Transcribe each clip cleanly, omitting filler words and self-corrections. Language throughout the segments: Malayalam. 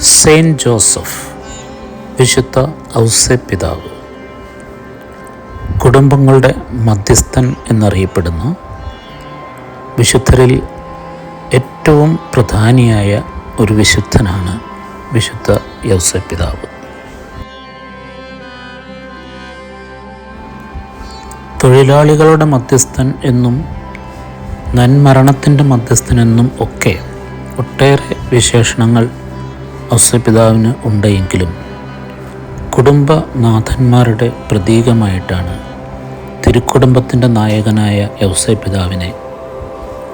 സെയിൻറ്റ് ജോസഫ്, വിശുദ്ധ ഔസേപ്പിതാവ്, കുടുംബങ്ങളുടെ മധ്യസ്ഥൻ എന്നറിയപ്പെടുന്ന വിശുദ്ധരിൽ ഏറ്റവും പ്രധാനിയായ ഒരു വിശുദ്ധനാണ് വിശുദ്ധ ഔസേപ്പിതാവ്. തൊഴിലാളികളുടെ മധ്യസ്ഥൻ എന്നും നന്മരണത്തിൻ്റെ മധ്യസ്ഥൻ എന്നും ഒക്കെ ഒട്ടേറെ വിശേഷണങ്ങൾ ഔസേപ്പിതാവിന് ഉണ്ടെങ്കിലും കുടുംബനാഥന്മാരുടെ പ്രതീകമായിട്ടാണ് തിരുക്കുടുംബത്തിൻ്റെ നായകനായ ഔസേപ്പിതാവിനെ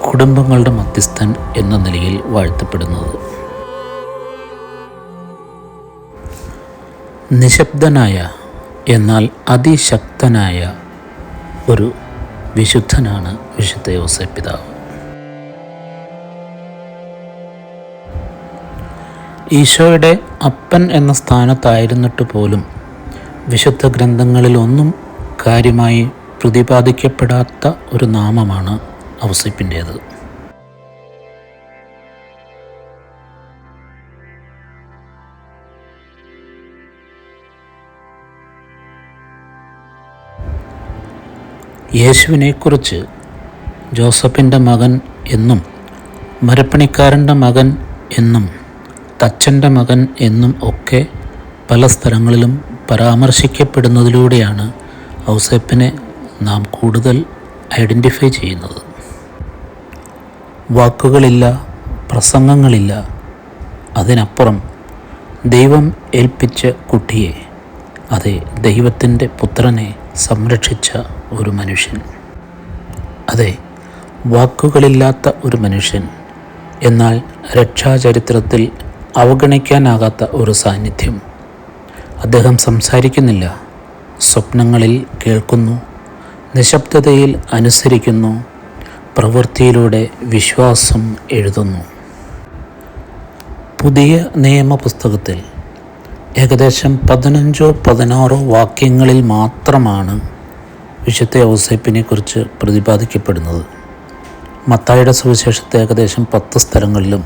കുടുംബങ്ങളുടെ മധ്യസ്ഥൻ എന്ന നിലയിൽ വാഴ്ത്തപ്പെടുന്നത്. നിശബ്ദനായ എന്നാൽ അതിശക്തനായ ഒരു വിശുദ്ധനാണ് വിശുദ്ധ ഔസേപ്പിതാവ്. ഈശോയുടെ അപ്പൻ എന്ന സ്ഥാനത്തായിരുന്നിട്ട് പോലും വിശുദ്ധ ഗ്രന്ഥങ്ങളിലൊന്നും കാര്യമായി പ്രതിപാദിക്കപ്പെടാത്ത ഒരു നാമമാണ് ഔസേപ്പിൻ്റേത്. യേശുവിനെക്കുറിച്ച് ജോസഫിൻ്റെ മകൻ എന്നും മരപ്പണിക്കാരൻ്റെ മകൻ എന്നും തച്ചൻ്റെ മകൻ എന്നും ഒക്കെ പല സ്ഥലങ്ങളിലും പരാമർശിക്കപ്പെടുന്നതിലൂടെയാണ് ഔസേപ്പിനെ നാം കൂടുതൽ ഐഡൻറ്റിഫൈ ചെയ്യുന്നത്. വാക്കുകളില്ല, പ്രസംഗങ്ങളില്ല, അതിനപ്പുറം ദൈവം ഏൽപ്പിച്ച കുട്ടിയെ, അതെ ദൈവത്തിൻ്റെ പുത്രനെ സംരക്ഷിച്ച ഒരു മനുഷ്യൻ. അതെ, വാക്കുകളില്ലാത്ത ഒരു മനുഷ്യൻ, എന്നാൽ രക്ഷാചരിത്രത്തിൽ അവഗണിക്കാനാകാത്ത ഒരു സാന്നിധ്യം. അദ്ദേഹം സംസാരിക്കുന്നില്ല, സ്വപ്നങ്ങളിൽ കേൾക്കുന്നു, നിശബ്ദതയിൽ അനുസരിക്കുന്നു, പ്രവൃത്തിയിലൂടെ വിശ്വാസം എഴുതുന്നു. പുതിയ നിയമ പുസ്തകത്തിൽ ഏകദേശം 15-16 വാക്യങ്ങളിൽ മാത്രമാണ് വിശുദ്ധ ഔസേപ്പിനെക്കുറിച്ച് പ്രതിപാദിക്കപ്പെടുന്നത്. മത്തായിയുടെ സുവിശേഷത്തിൽ ഏകദേശം 10 സ്ഥലങ്ങളിലും,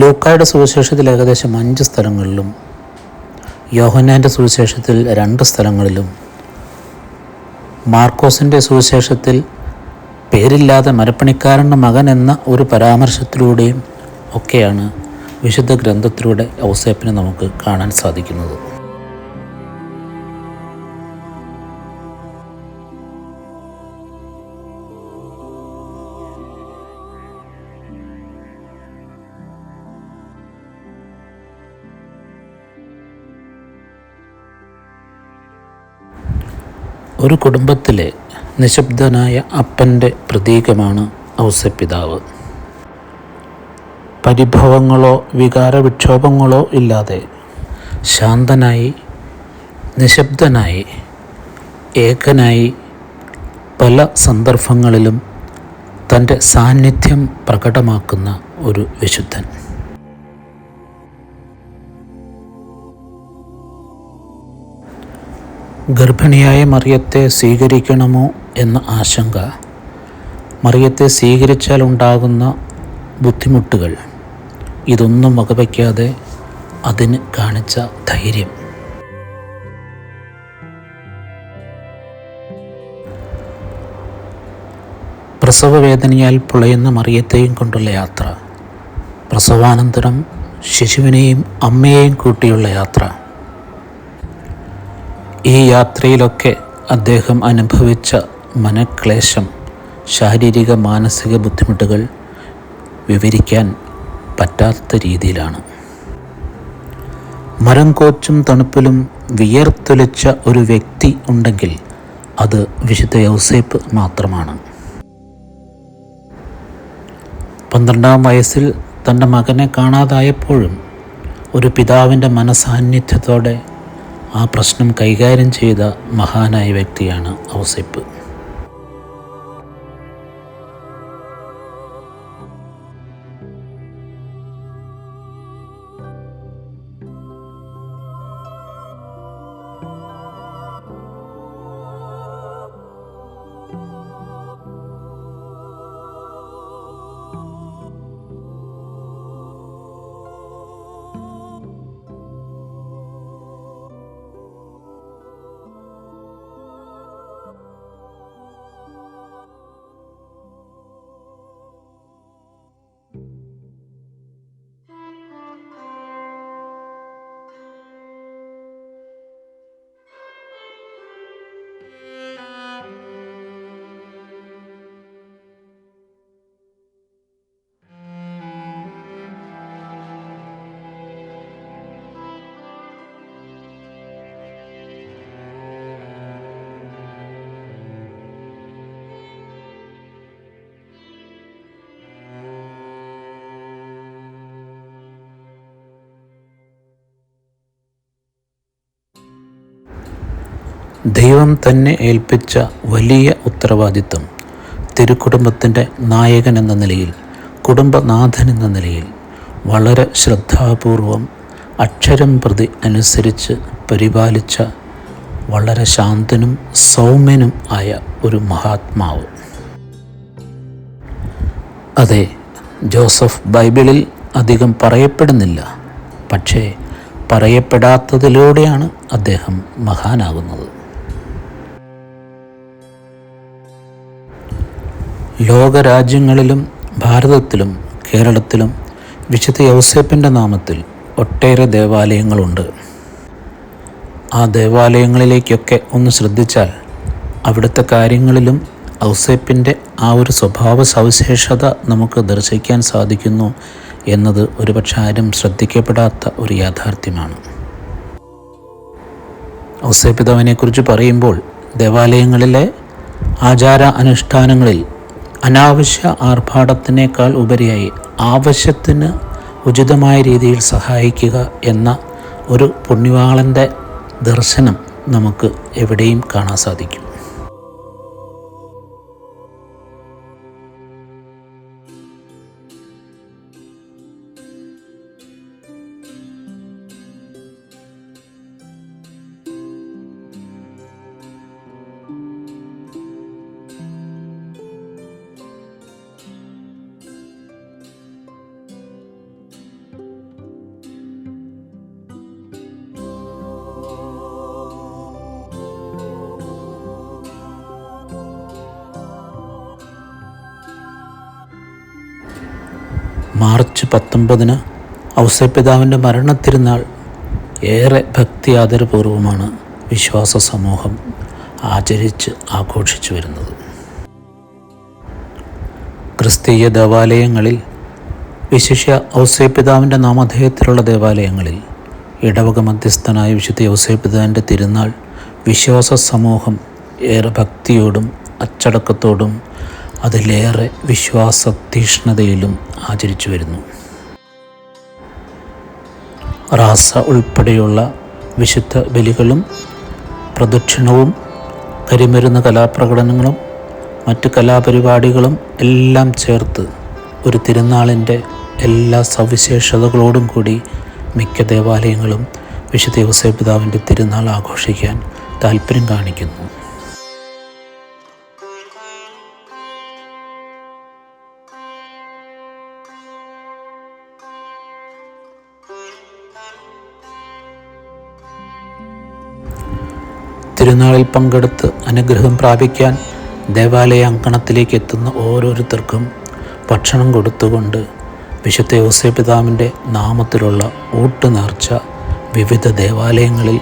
ലൂക്കായുടെ സുവിശേഷത്തിൽ ഏകദേശം 5 സ്ഥലങ്ങളിലും, യോഹന്നാൻ്റെ സുവിശേഷത്തിൽ 2 സ്ഥലങ്ങളിലും, മാർക്കോസിൻ്റെ സുവിശേഷത്തിൽ പേരില്ലാതെ മരപ്പണിക്കാരൻ്റെ മകൻ എന്ന ഒരു പരാമർശത്തിലൂടെയും ഒക്കെയാണ് വിശുദ്ധ ഗ്രന്ഥത്തിലൂടെ ഔസേപ്പിനെ നമുക്ക് കാണാൻ സാധിക്കുന്നത്. ഒരു കുടുംബത്തിലെ നിശബ്ദനായ അപ്പൻ്റെ പ്രതീകമാണ് ഔസേപ്പിതാവ്. പരിഭവങ്ങളോ വികാരവിക്ഷോഭങ്ങളോ ഇല്ലാതെ ശാന്തനായി, നിശബ്ദനായി, ഏകനായി പല സന്ദർഭങ്ങളിലും തൻ്റെ സാന്നിധ്യം പ്രകടമാക്കുന്ന ഒരു വിശുദ്ധൻ. ഗർഭിണിയായ മറിയത്തെ സ്വീകരിക്കണമോ എന്ന ആശങ്ക, മറിയത്തെ സ്വീകരിച്ചാൽ ഉണ്ടാകുന്ന ബുദ്ധിമുട്ടുകൾ, ഇതൊന്നും വകവയ്ക്കാതെ അതിന് കാണിച്ച ധൈര്യം. പ്രസവവേദനയാൽ പുളയുന്ന മറിയത്തെയും കൊണ്ടുള്ള യാത്ര, പ്രസവാനന്തരം ശിശുവിനെയും അമ്മയെയും കൂട്ടിയുള്ള യാത്ര, ഈ യാത്രയിലൊക്കെ അദ്ദേഹം അനുഭവിച്ച മനക്ലേശം, ശാരീരിക മാനസിക ബുദ്ധിമുട്ടുകൾ വിവരിക്കാൻ പറ്റാത്ത രീതിയിലാണ്. മരം കോച്ചും തണുപ്പിലും വിയർത്തൊലിച്ച ഒരു വ്യക്തി ഉണ്ടെങ്കിൽ അത് വിശുദ്ധ ഔസേപ്പ് മാത്രമാണ്. 12-ാം വയസ്സിൽ തൻ്റെ മകനെ കാണാതായപ്പോഴും ഒരു പിതാവിൻ്റെ മനസാന്നിധ്യത്തോടെ ആ പ്രശ്നം കൈകാര്യം ചെയ്ത മഹാനായ വ്യക്തിയാണ് ഔസേപ്പ്. ദൈവം തന്നെ ഏൽപ്പിച്ച വലിയ ഉത്തരവാദിത്വം തിരുക്കുടുംബത്തിൻ്റെ നായകൻ എന്ന നിലയിൽ, കുടുംബനാഥൻ എന്ന നിലയിൽ വളരെ ശ്രദ്ധാപൂർവം അക്ഷരം പ്രതി അനുസരിച്ച് പരിപാലിച്ച വളരെ ശാന്തനും സൗമ്യനും ആയ ഒരു മഹാത്മാവ്. അതെ, ജോസഫ് ബൈബിളിൽ അധികം പറയപ്പെടുന്നില്ല, പക്ഷേ പറയപ്പെടാത്തതിലൂടെയാണ് അദ്ദേഹം മഹാനാകുന്നത്. ലോകരാജ്യങ്ങളിലും ഭാരതത്തിലും കേരളത്തിലും വിശുദ്ധ യൗസേപ്പിൻ്റെ നാമത്തിൽ ഒട്ടേറെ ദേവാലയങ്ങളുണ്ട്. ആ ദേവാലയങ്ങളിലേക്കൊക്കെ ഒന്ന് ശ്രദ്ധിച്ചാൽ അവിടുത്തെ കാര്യങ്ങളിലും ഔസേപ്പിൻ്റെ ആ ഒരു സ്വഭാവ സവിശേഷത നമുക്ക് ദർശിക്കാൻ സാധിക്കുന്നു എന്നത് ഒരുപക്ഷെ ആരും ശ്രദ്ധിക്കപ്പെടാത്ത ഒരു യാഥാർത്ഥ്യമാണ്. ഔസേപ്പിതാവിനെക്കുറിച്ച് പറയുമ്പോൾ ദേവാലയങ്ങളിലെ ആചാര അനുഷ്ഠാനങ്ങളിൽ അനാവശ്യ ആർഭാടത്തിനേക്കാൾ ഉപരിയായി ആവശ്യത്തിന് ഉചിതമായ രീതിയിൽ സഹായിക്കുക എന്ന ഒരു പുണ്യവാളൻ്റെ ദർശനം നമുക്ക് എവിടെയും കാണാൻ സാധിക്കും. മാർച്ച് 19 ഔസേപ്പിതാവിൻ്റെ മരണത്തിരുന്നാൾ ഏറെ ഭക്തി ആദരപൂർവമാണ് വിശ്വാസ സമൂഹം ആഘോഷിച്ചു വരുന്നത്. ക്രിസ്തീയ ദേവാലയങ്ങളിൽ, വിശിഷ്യ ഔസേപ്പിതാവിൻ്റെ നാമധേയത്തിലുള്ള ദേവാലയങ്ങളിൽ ഇടവക മധ്യസ്ഥനായ വിശുദ്ധ ഔസേപ്പിതാവിൻ്റെ തിരുനാൾ വിശ്വാസ സമൂഹം ഏറെ ഭക്തിയോടും അച്ചടക്കത്തോടും അതിലേറെ വിശ്വാസ തീഷ്ണതയിലും ആചരിച്ചു വരുന്നു. റാസ ഉൾപ്പെടെയുള്ള വിശുദ്ധ ബലികളും പ്രദക്ഷിണവും കരിമരുന്ന് കലാപ്രകടനങ്ങളും മറ്റ് കലാപരിപാടികളും എല്ലാം ചേർത്ത് ഒരു തിരുനാളിൻ്റെ എല്ലാ സവിശേഷതകളോടും കൂടി മിക്ക ദേവാലയങ്ങളും വിശുദ്ധ ഔസേപ്പിതാവിൻ്റെ തിരുനാൾ ആഘോഷിക്കാൻ താല്പര്യം കാണിക്കുന്നു. തിരുനാളിൽ പങ്കെടുത്ത് അനുഗ്രഹം പ്രാപിക്കാൻ ദേവാലയ അങ്കണത്തിലേക്ക് എത്തുന്ന ഓരോരുത്തർക്കും ഭക്ഷണം കൊടുത്തുകൊണ്ട് വിശുദ്ധ ഔസേപ്പിതാവിൻ്റെ നാമത്തിലുള്ള ഊട്ടുനേർച്ച വിവിധ ദേവാലയങ്ങളിൽ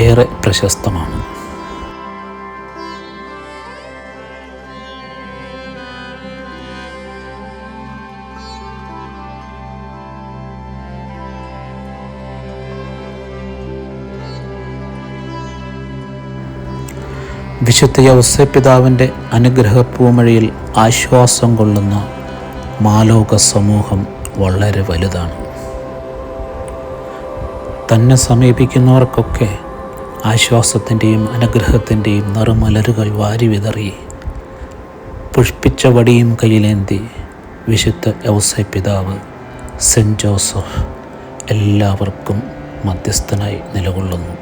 ഏറെ പ്രശസ്തമാണ്. വിശുദ്ധ ഔസേപ്പിതാവിൻ്റെ അനുഗ്രഹപ്പൂമഴയിൽ ആശ്വാസം കൊള്ളുന്ന മാലോക സമൂഹം വളരെ വലുതാണ്. തന്നെ സമീപിക്കുന്നവർക്കൊക്കെ ആശ്വാസത്തിൻ്റെയും അനുഗ്രഹത്തിൻ്റെയും നറുമലരുകൾ വാരി വിതറി പുഷ്പിച്ച വടിയും കയ്യിലേന്തി വിശുദ്ധ ഔസേപ്പിതാവ് സെൻറ്റ് ജോസഫ് എല്ലാവർക്കും മധ്യസ്ഥനായി നിലകൊള്ളുന്നു.